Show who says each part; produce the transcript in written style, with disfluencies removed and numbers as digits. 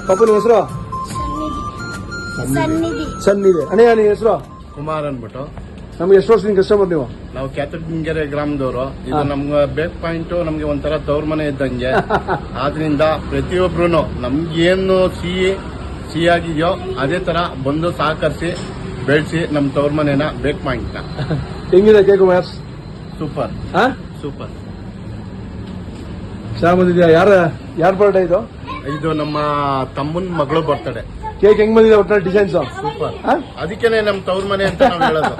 Speaker 1: ಪಾಪನ ಹೆಸರು ಸನ್ನಿಧಿ. ಅಣ್ಣಯ್ಯ ನಿನ್ನ ಹೆಸರು
Speaker 2: ಕುಮಾರ್ ಅನ್ಬಿಟ್ಟು.
Speaker 1: ನಮ್ಗೆ ಎಷ್ಟು ವರ್ಷದಿಂದ ಕಸ್ಟಮರ್ ನೀವು?
Speaker 2: ನಾವು ಕ್ಯಾತರ್ಗಿಂಗೆರೆ ಗ್ರಾಮದವರು. ಇದು ನಮ್ಗೆ ಬೇಕ್ ಪಾಯಿಂಟ್, ನಮ್ಗೆ ಒಂಥರ ತವ್ರ ಮನೆ ಇದ್ದಂಗೆ. ಆದ್ರಿಂದ ಪ್ರತಿಯೊಬ್ರು ನಮ್ಗೇನು ಸಿಹಿಯಾಗಿದೆಯೋ ಅದೇ ತರ ಬಂದು ಸಹಕರಿಸಿ ಬೆಳೆಸಿ ನಮ್ ತವ್ರ ಮನೆನ ಬೇಕ್ ಪಾಯಿಂಟ್ ನ.
Speaker 1: ಹೆಂಗಿದೆ ಕೇಕ್ ಮ್ಯಾಥ್ಸ್?
Speaker 2: ಸೂಪರ್
Speaker 1: ಹಾ
Speaker 2: ಸೂಪರ್.
Speaker 1: ಚೆನ್ನಾಗ್ ಬಂದಿದ್ಯಾ? ಯಾರ ಬರ್ಡೇ ಇದು?
Speaker 2: ಇದು ನಮ್ಮ ತಮ್ಮನ್ ಮಗಳು ಬರ್ತಡೆ.
Speaker 1: ಕೇಕ್ ಹೆಂಗ್ ಬಂದಿದೆ ಒಟ್ನಲ್ಲಿ ಡಿಸೈನ್ಸ್?
Speaker 2: ಸೂಪರ್. ಅದಕ್ಕೇನೆ ನಮ್ ತವ್ರ ಮನೆ ಅಂತ ನಾವು ಹೇಳೋದು.